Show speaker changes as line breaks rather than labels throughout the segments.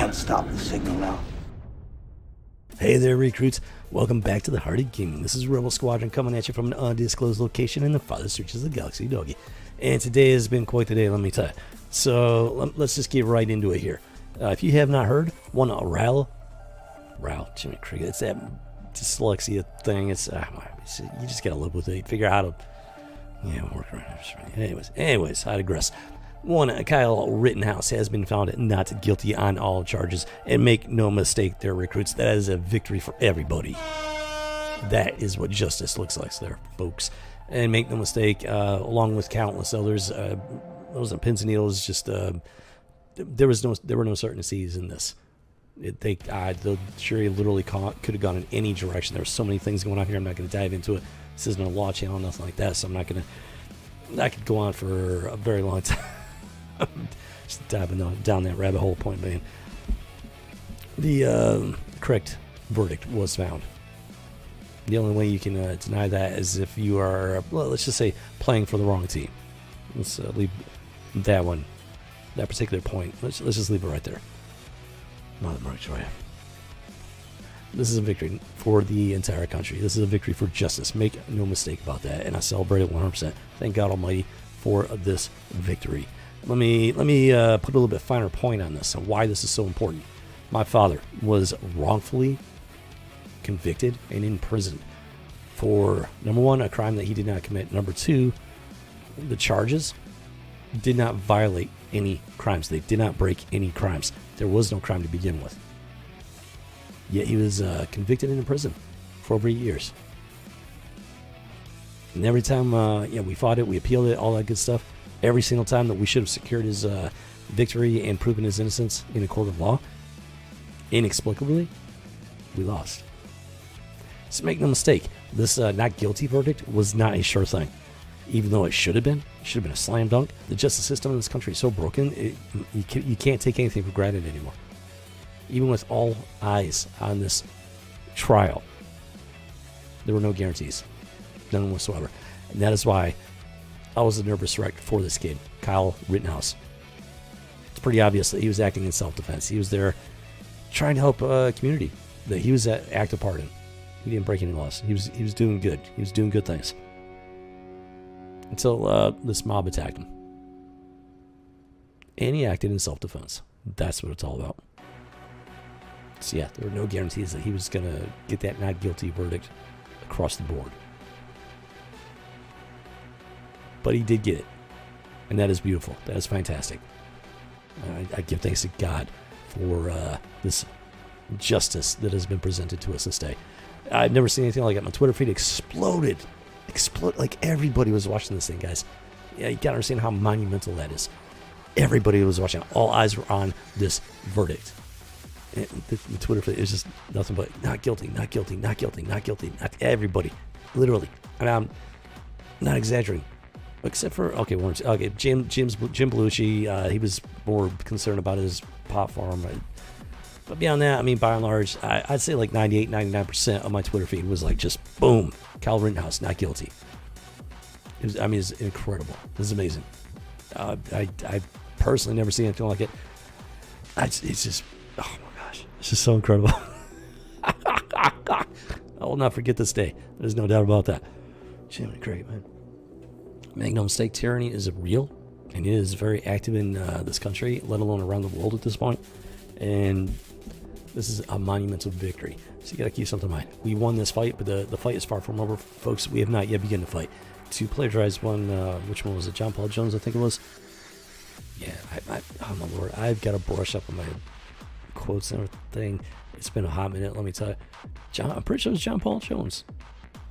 can't stop the signal now.
Hey there, recruits. Welcome back to the Heart of Gaming. This is Rebel Squadron coming at you from an undisclosed location in the farthest reaches of the galaxy, doggy. And today has been quite the day, let me tell you. So let's just get right into it here. If you have not heard, Jimmy Cricket, it's that dyslexia thing. It's you just gotta live with it. Figure out how to work around it. Anyways, I digress. One, Kyle Rittenhouse has been found not guilty on all charges, and make no mistake there, recruits, that is a victory for everybody. That is what justice looks like there, folks. And make no mistake, along with countless others, those are pins and needles. Just there were no certainties in this. The jury literally could have gone in any direction. There were so many things going on here. I'm not going to dive into it. This isn't a law channel, nothing like that. So I'm not going to. That could go on for a very long time. Just diving down that rabbit hole, point being. The correct verdict was found. The only way you can deny that is if you are, well, let's just say, playing for the wrong team. Let's leave that particular point. Let's just leave it right there. Not much, right? This is a victory for the entire country. This is a victory for justice. Make no mistake about that, and I celebrate it 100%. Thank God Almighty for this victory. Let me put a little bit finer point on this and why this is so important. My father was wrongfully convicted and imprisoned for, number one, a crime that he did not commit. Number two, the charges did not violate any crimes. They did not break any crimes. There was no crime to begin with. Yet he was convicted and in prison for over 8 years. And every time we fought it, we appealed it, all that good stuff. Every single time that we should have secured his victory and proven his innocence in a court of law, inexplicably, we lost. So make no mistake, this not guilty verdict was not a sure thing. Even though it should have been a slam dunk. The justice system in this country is so broken, you can't take anything for granted anymore. Even with all eyes on this trial, there were no guarantees. None whatsoever. And that is why I was a nervous wreck for this kid, Kyle Rittenhouse. It's pretty obvious that he was acting in self-defense. He was there trying to help a community that he was at active part in. He didn't break any laws. He was doing good. He was doing good things. Until this mob attacked him. And he acted in self-defense. That's what it's all about. So yeah, there were no guarantees that he was going to get that not guilty verdict across the board. But he did get it. And that is beautiful. That is fantastic. I give thanks to God for this justice that has been presented to us this day. I've never seen anything like it. My Twitter feed exploded. Like everybody was watching this thing, guys. Yeah, you gotta understand how monumental that is. Everybody was watching. All eyes were on this verdict. And the Twitter feed is just nothing but not guilty, not guilty, not guilty, not guilty. Not everybody, literally. And I'm not exaggerating, except for Jim Belushi. He was more concerned about his pot farm. But beyond that, I mean, by and large, I'd say like 98, 99% of my Twitter feed was like just boom, Kyle Rittenhouse not guilty. It's incredible. This is amazing. I personally never seen anything like it. It's just, oh my gosh, it's just so incredible. I will not forget this day. There's no doubt about that. Jimmy Craig, man. Make no mistake, tyranny is real, and it is very active in this country, let alone around the world at this point. And this is a monumental victory. So you got to keep something in mind. We won this fight, but the fight is far from over. Folks, we have not yet begun to fight. To plagiarize one, which one was it? John Paul Jones, I think it was. Yeah, oh my Lord. I've got to brush up on my quotes and everything. It's been a hot minute, let me tell you. I'm pretty sure it was John Paul Jones.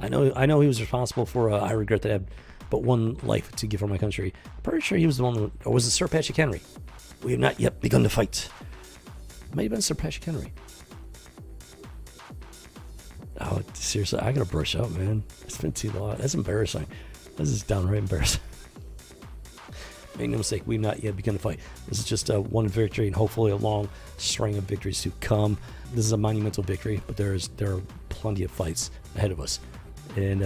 I know he was responsible for I regret that I had but one life to give for my country. I'm pretty sure he was the one, or was it Sir Patrick Henry? We have not yet begun to fight. Might have been Sir Patrick Henry. Oh, seriously, I gotta brush up, man. It's been too long. That's embarrassing. This is downright embarrassing. Make no mistake, we've not yet begun to fight. This is just one victory and hopefully a long string of victories to come. This is a monumental victory, but there are plenty of fights ahead of us. And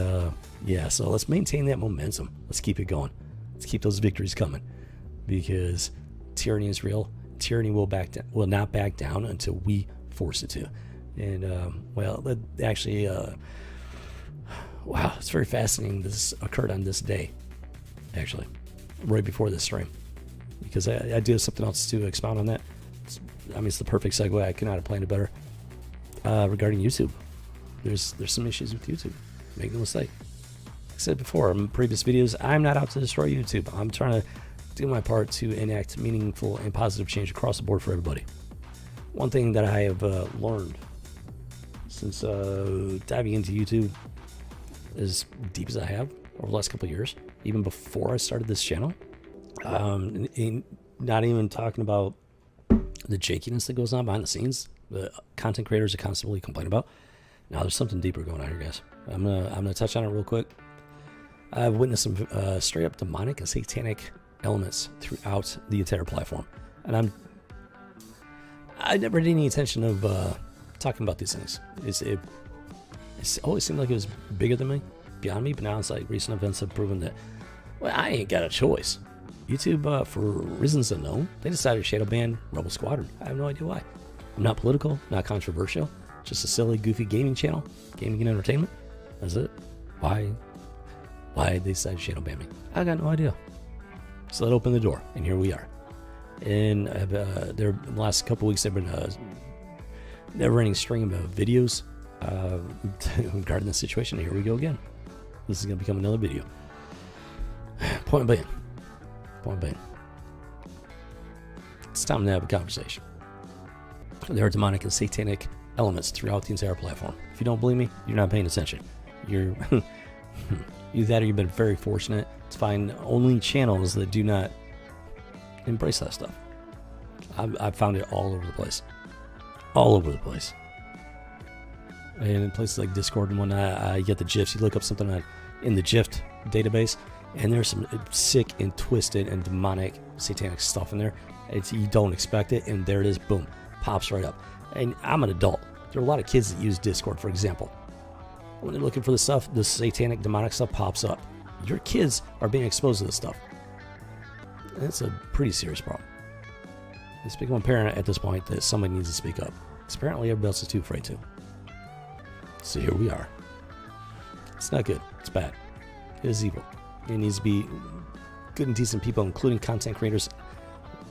so let's maintain that momentum. Let's keep it going. Let's keep those victories coming, because tyranny is real. tyranny will not back down until we force it to. And well, actually, wow, it's very fascinating. This occurred on this day, actually, right before this stream, because I do have something else to expound on that. It's the perfect segue. I could not have planned it better. Regarding YouTube, there's some issues with YouTube. Make no mistake. Like I said before in previous videos, I'm not out to destroy YouTube. I'm trying to do my part to enact meaningful and positive change across the board for everybody. One thing that I have learned since diving into YouTube as deep as I have over the last couple of years, even before I started this channel, not even talking about the jankiness that goes on behind the scenes, the content creators are constantly complaining about. Now there's something deeper going on here, guys. I'm gonna touch on it real quick. I've witnessed some straight up demonic and satanic elements throughout the entire platform, and I never had any intention of talking about these things. It's always seemed like it was bigger than me, beyond me, but now it's like recent events have proven that, well, I ain't got a choice. YouTube, for reasons unknown, they decided to shadow ban Rebel Squadron. I have no idea why. I'm not political, not controversial, just a silly, goofy gaming channel, gaming and entertainment. That's it. Why they decided to shadow ban me? I got no idea. So that opened the door, and here we are. And the last couple weeks, I've been never-ending string of videos regarding the situation. Here we go again. This is going to become another video. Point being, it's time to have a conversation. There are demonic and satanic elements throughout the entire platform. If you don't believe me, you're not paying attention. You're either that or you've been very fortunate to find only channels that do not embrace that stuff. I've found it all over the place. All over the place. And in places like Discord and whatnot, I get the GIFs. You look up something in the GIF database, and there's some sick and twisted and demonic satanic stuff in there. You don't expect it, and there it is, boom, pops right up. And I'm an adult. There are a lot of kids that use Discord, for example. When they're looking for this stuff, this satanic, demonic stuff pops up. Your kids are being exposed to this stuff. And it's a pretty serious problem. It's become apparent at this point that somebody needs to speak up. Because apparently everybody else is too afraid to. So here we are. It's not good. It's bad. It is evil. It needs to be good and decent people, including content creators,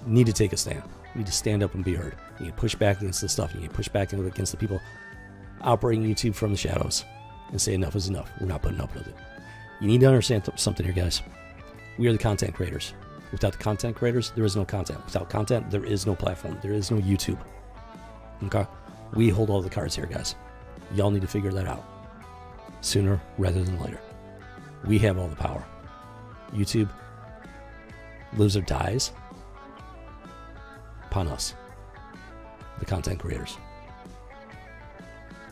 need to take a stand. You need to stand up and be heard. You need to push back against this stuff. You need to push back against the people operating YouTube from the shadows and say enough is enough. We're not putting up with it. You need to understand something here, guys. We are the content creators. Without the content creators, there is no content. Without content, there is no platform. There is no YouTube. Okay? We hold all the cards here, guys. Y'all need to figure that out sooner rather than later. We have all the power. YouTube lives or dies upon us, the content creators.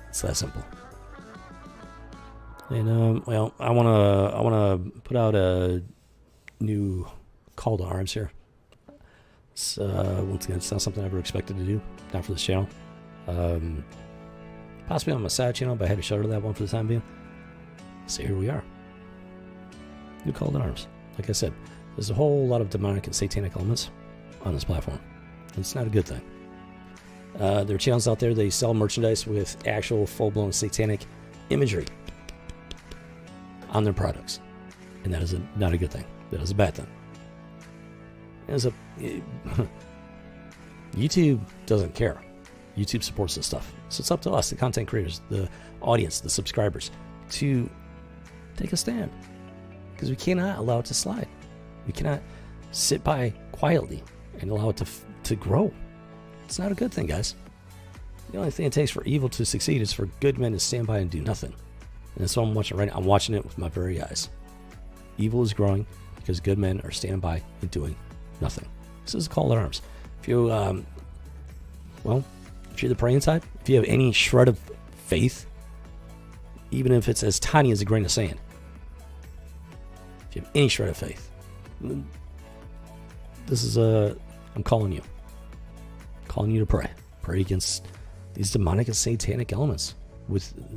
It's that simple. And well, I wanna put out a new call to arms here. It's, once again, it's not something I ever expected to do. Not for this channel. Possibly on my side channel, but I had to shutter that one for the time being. So here we are. New call to arms. Like I said, there's a whole lot of demonic and satanic elements on this platform. It's not a good thing. There are channels out there, they sell merchandise with actual full-blown satanic imagery on their products. And that is not a good thing. That is a bad thing. YouTube doesn't care. YouTube supports this stuff. So it's up to us, the content creators, the audience, the subscribers, to take a stand. Because we cannot allow it to slide. We cannot sit by quietly and allow it to grow. It's not a good thing, guys. The only thing it takes for evil to succeed is for good men to stand by and do nothing. And that's what I'm watching right now. I'm watching it with my very eyes. Evil is growing because good men are standing by and doing nothing. This is a call to arms. If you, well, if you're the praying type, if you have any shred of faith, even if it's as tiny as a grain of sand, if you have any shred of faith, this is I'm calling you. Calling you to pray. Pray against these demonic and satanic elements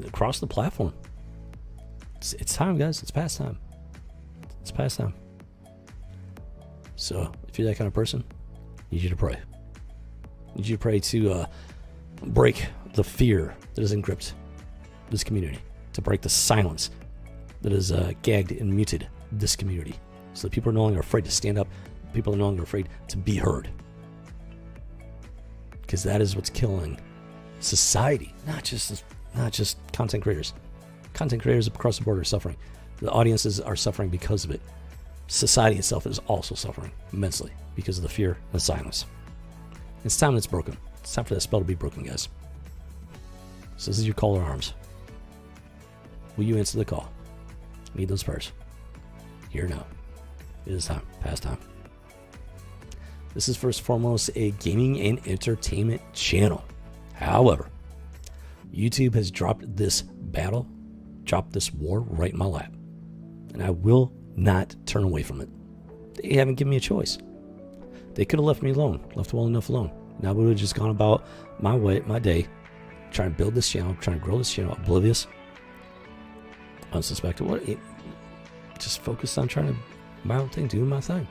across the platform. It's time, guys. It's past time. It's past time. So, if you're that kind of person, I need you to pray. I need you to pray to break the fear that has engripped this community, to break the silence that has gagged and muted this community, so that people are no longer afraid to stand up. People are no longer afraid to be heard, because that is what's killing society. Not just content creators. Content creators across the board are suffering. The audiences are suffering because of it. Society itself is also suffering immensely because of the fear and the silence. It's time it's broken. It's time for that spell to be broken, guys. So this is your call to arms. Will you answer the call? Need those prayers. Here now. It is time. Past time. This is first and foremost a gaming and entertainment channel. However, YouTube has dropped this battle, dropped this war right in my lap. And I will not turn away from it. They haven't given me a choice. They could have left me alone, left well enough alone. And I would have just gone about my day, trying to build this channel, trying to grow this channel, oblivious, unsuspected. Just focused on trying to my own thing, doing my thing.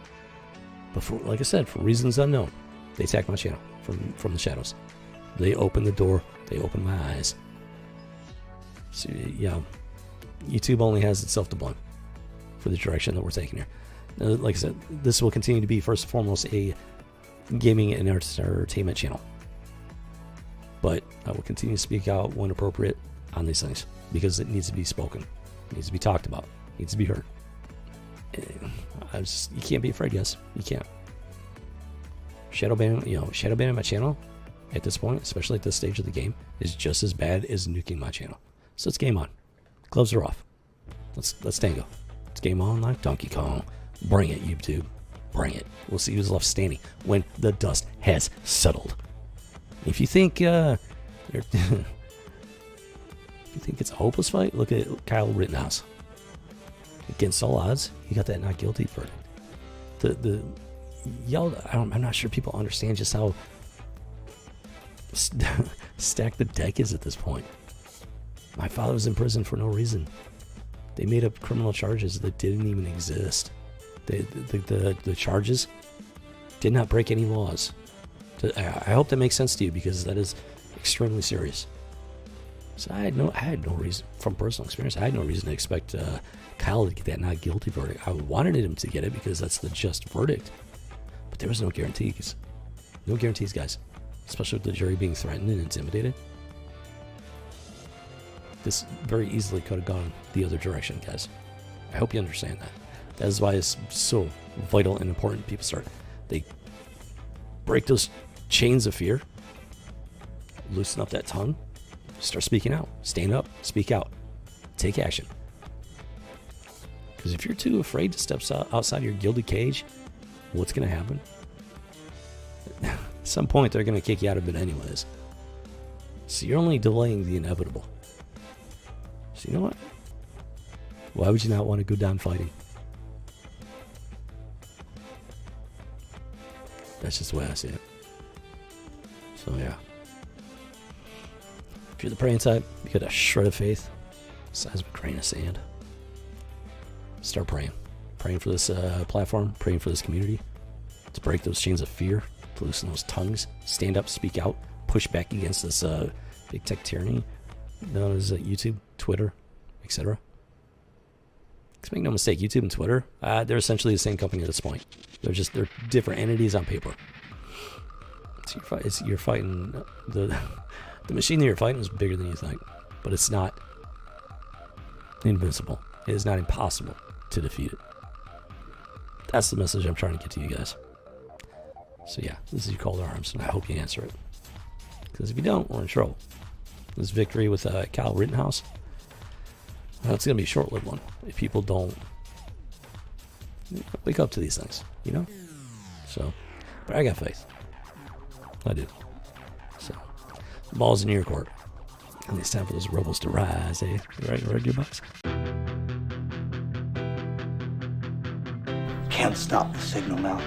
But like I said, for reasons unknown, they attacked my channel from the shadows. They opened the door. They opened my eyes. So, yeah, YouTube only has itself to blame for the direction that we're taking here. Like I said, this will continue to be first and foremost a gaming and entertainment channel. But I will continue to speak out when appropriate on these things, because it needs to be spoken. It needs to be talked about. It needs to be heard. You can't be afraid, guys. You can't. Shadow banning my channel at this point, especially at this stage of the game, is just as bad as nuking my channel. So it's game on. Gloves are off. Let's tango. It's game on like Donkey Kong. Bring it, YouTube. Bring it. We'll see who's left standing when the dust has settled. If you think if you think it's a hopeless fight, look at Kyle Rittenhouse. Against all odds, he got that not guilty verdict. I'm not sure people understand just how stacked the deck is at this point. My father was in prison for no reason. They made up criminal charges that didn't even exist. The charges did not break any laws. I hope that makes sense to you, because that is extremely serious. So I had no reason, from personal experience, I had no reason to expect Kyle to get that not guilty verdict. I wanted him to get it because that's the just verdict. But there was no guarantees. No guarantees, guys. Especially with the jury being threatened and intimidated. This very easily could have gone the other direction, guys. I hope you understand that. That is why it's so vital and important people start. They break those chains of fear, loosen up that tongue, start speaking out. Stand up, speak out, take action. Because if you're too afraid to step outside your gilded cage, what's going to happen? At some point, they're going to kick you out of it anyways. So you're only delaying the inevitable. So you know what? Why would you not want to go down fighting? That's just the way I see it. So yeah. If you're the praying type, you got a shred of faith, size of a grain of sand. Start praying. Praying for this platform, praying for this community, to break those chains of fear, to loosen those tongues, stand up, speak out, push back against this big tech tyranny known as YouTube, Twitter, etc. Because make no mistake, YouTube and Twitter, they're essentially the same company at this point. They're different entities on paper. So you're fighting the machine that you're fighting is bigger than you think, but it's not invincible. It is not impossible to defeat it. That's the message I'm trying to get to you guys. So yeah, this is your call to arms, and I hope you answer it. Because if you don't, we're in trouble. This victory with Kyle Rittenhouse, it's going to be a short-lived one if people don't wake up to these things, you know? So, but I got faith. I do. So, the ball's in your court. And it's time for those rebels to rise, eh? Right, your box.
Can't stop the signal now.